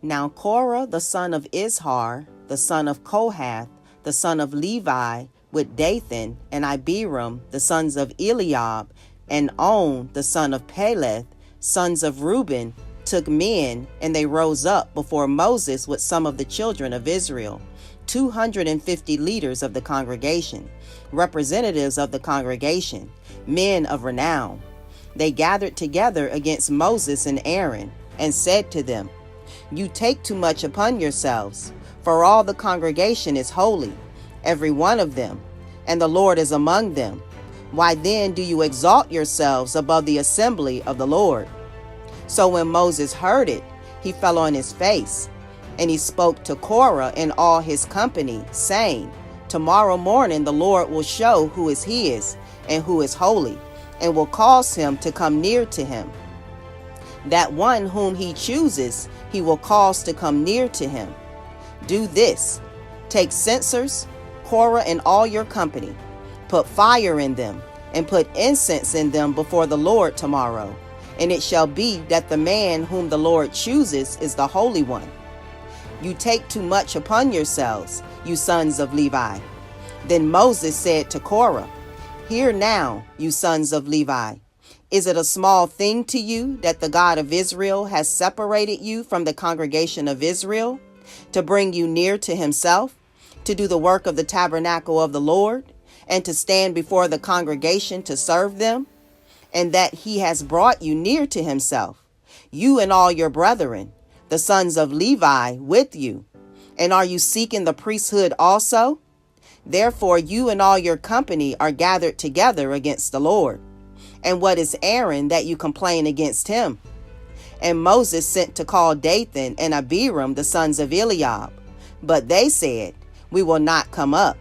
Now Korah the son of Izhar, the son of Kohath, the son of Levi, with Dathan and Abiram, the sons of Eliab, and On, the son of Peleth, sons of Reuben, took men, and they rose up before Moses with some of the children of Israel, 250 leaders of the congregation, representatives of the congregation, men of renown. They gathered together against Moses and Aaron, and said to them, You take too much upon yourselves, for all the congregation is holy, every one of them, and the Lord is among them. Why then do you exalt yourselves above the assembly of the Lord? So when Moses heard it, he fell on his face, and he spoke to Korah and all his company, saying, Tomorrow morning the Lord will show who is his and who is holy, and will cause him to come near to him. That one whom he chooses, he will cause to come near to him. Do this: take censers, Korah and all your company, put fire in them, and put incense in them before the Lord tomorrow. And it shall be that the man whom the Lord chooses is the Holy One. You take too much upon yourselves, you sons of Levi. Then Moses said to Korah, Hear now, you sons of Levi. Is it a small thing to you that the God of Israel has separated you from the congregation of Israel, to bring you near to himself, to do the work of the tabernacle of the Lord, and to stand before the congregation to serve them? And that he has brought you near to himself, you and all your brethren, the sons of Levi, with you. And are you seeking the priesthood also? Therefore you and all your company are gathered together against the Lord. And what is Aaron that you complain against him? And Moses sent to call Dathan and Abiram, the sons of Eliab. But they said, We will not come up.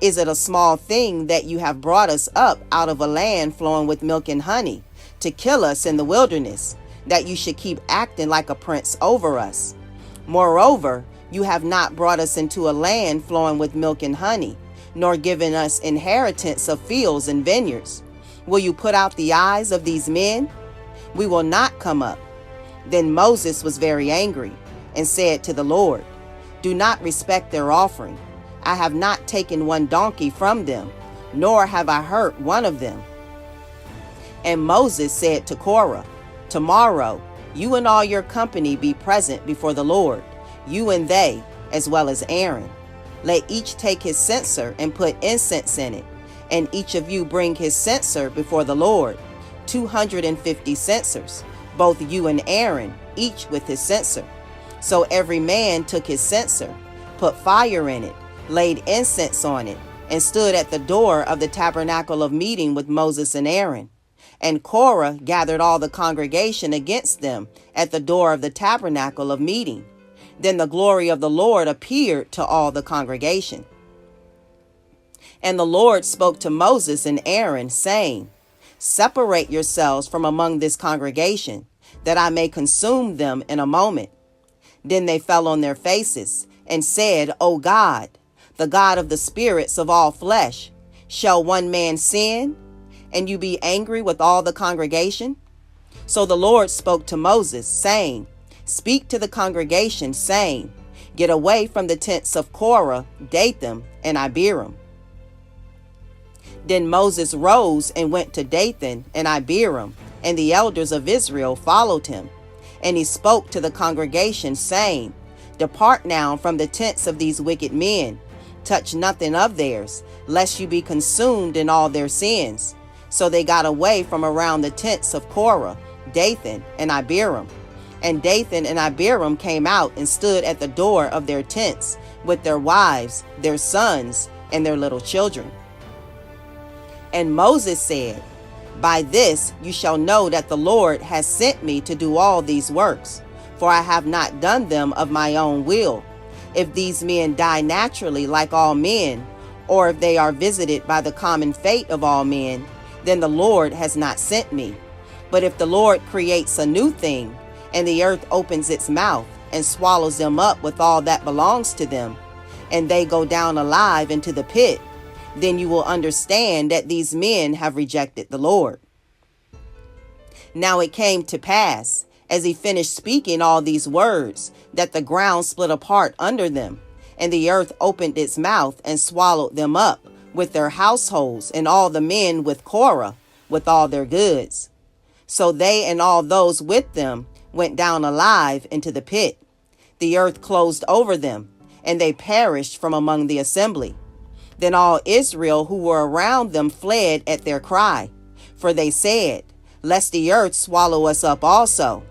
Is it a small thing that you have brought us up out of a land flowing with milk and honey, to kill us in the wilderness, that you should keep acting like a prince over us? Moreover, you have not brought us into a land flowing with milk and honey, nor given us inheritance of fields and vineyards. Will you put out the eyes of these men? We will not come up. Then Moses was very angry, and said to the Lord, Do not respect their offering. I have not taken one donkey from them, nor have I hurt one of them. And Moses said to Korah, Tomorrow you and all your company be present before the Lord, you and they, as well as Aaron. Let each take his censer and put incense in it, and each of you bring his censer before the Lord, 250 censers, both you and Aaron, each with his censer. So every man took his censer, put fire in it, laid incense on it, and stood at the door of the tabernacle of meeting with Moses and Aaron. And Korah gathered all the congregation against them at the door of the tabernacle of meeting. Then the glory of the Lord appeared to all the congregation. And the Lord spoke to Moses and Aaron, saying, Separate yourselves from among this congregation, that I may consume them in a moment. Then they fell on their faces, and said, O God, the God of the spirits of all flesh, shall one man sin, and you be angry with all the congregation? So the Lord spoke to Moses, saying, Speak to the congregation, saying, Get away from the tents of Korah, Dathan, and Abiram. Then Moses rose and went to Dathan and Abiram, and the elders of Israel followed him. And he spoke to the congregation, saying, Depart now from the tents of these wicked men. Touch nothing of theirs, lest you be consumed in all their sins. So they got away from around the tents of Korah, Dathan, and Abiram. And Dathan and Abiram came out and stood at the door of their tents with their wives, their sons, and their little children. And Moses said, By this you shall know that the Lord has sent me to do all these works, for I have not done them of my own will. If these men die naturally like all men, or if they are visited by the common fate of all men, then the Lord has not sent me. But if the Lord creates a new thing, and the earth opens its mouth and swallows them up with all that belongs to them, and they go down alive into the pit, then you will understand that these men have rejected the Lord. Now it came to pass, as he finished speaking all these words, that the ground split apart under them, and the earth opened its mouth and swallowed them up, with their households, and all the men with Korah, with all their goods. So they and all those with them went down alive into the pit. The earth closed over them, and they perished from among the assembly. Then all Israel who were around them fled at their cry, for they said, "Lest the earth swallow us up also."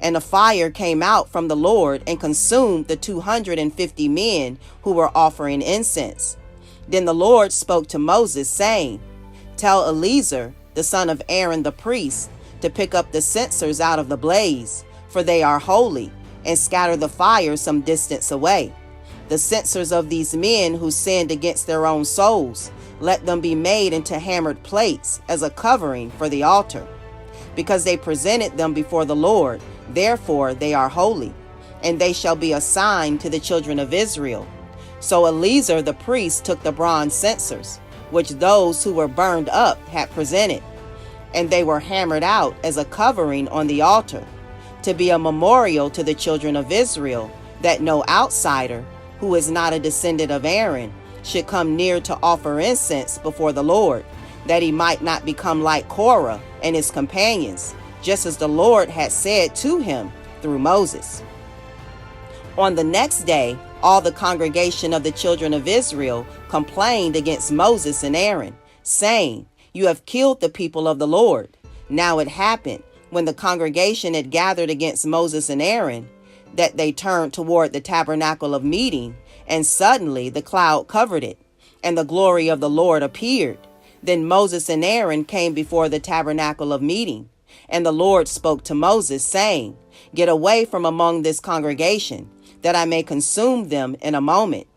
And a fire came out from the Lord and consumed the 250 men who were offering incense. Then the Lord spoke to Moses, saying, "Tell Eleazar, the son of Aaron the priest, to pick up the censers out of the blaze, for they are holy, and scatter the fire some distance away. The censers of these men who sinned against their own souls, let them be made into hammered plates as a covering for the altar. Because they presented them before the Lord, therefore they are holy, and they shall be a sign to the children of Israel." So Eleazar the priest took the bronze censers, which those who were burned up had presented, and they were hammered out as a covering on the altar, to be a memorial to the children of Israel, that no outsider, who is not a descendant of Aaron, should come near to offer incense before the Lord, that he might not become like Korah and his companions, just as the Lord had said to him through Moses. On the next day, all the congregation of the children of Israel complained against Moses and Aaron, saying, "You have killed the people of the Lord." Now it happened, when the congregation had gathered against Moses and Aaron, that they turned toward the tabernacle of meeting, and suddenly the cloud covered it, and the glory of the Lord appeared. Then Moses and Aaron came before the tabernacle of meeting, and the Lord spoke to Moses, saying, "Get away from among this congregation, that I may consume them in a moment."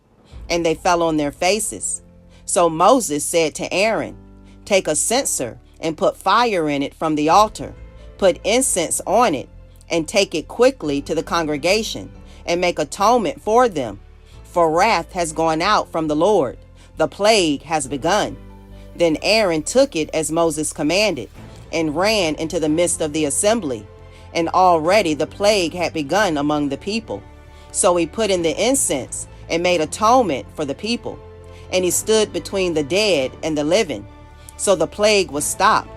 And they fell on their faces. So Moses said to Aaron, "Take a censer and put fire in it from the altar, put incense on it, and take it quickly to the congregation, and make atonement for them. For wrath has gone out from the Lord, the plague has begun." Then Aaron took it as Moses commanded, and ran into the midst of the assembly, and already the plague had begun among the people. So he put in the incense, and made atonement for the people, and he stood between the dead and the living. So the plague was stopped.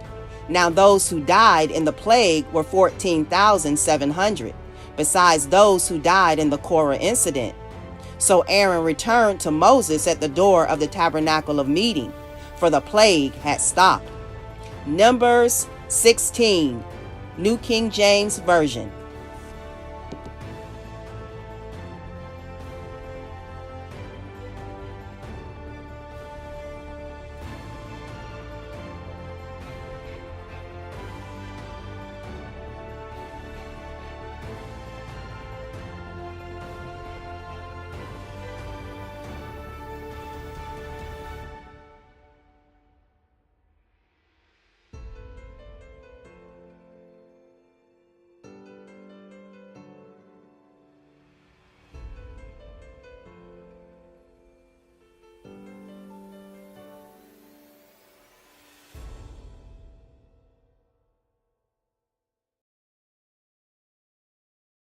Now those who died in the plague were 14,700, besides those who died in the Korah incident. So Aaron returned to Moses at the door of the tabernacle of meeting, for the plague had stopped. Numbers 16, New King James Version.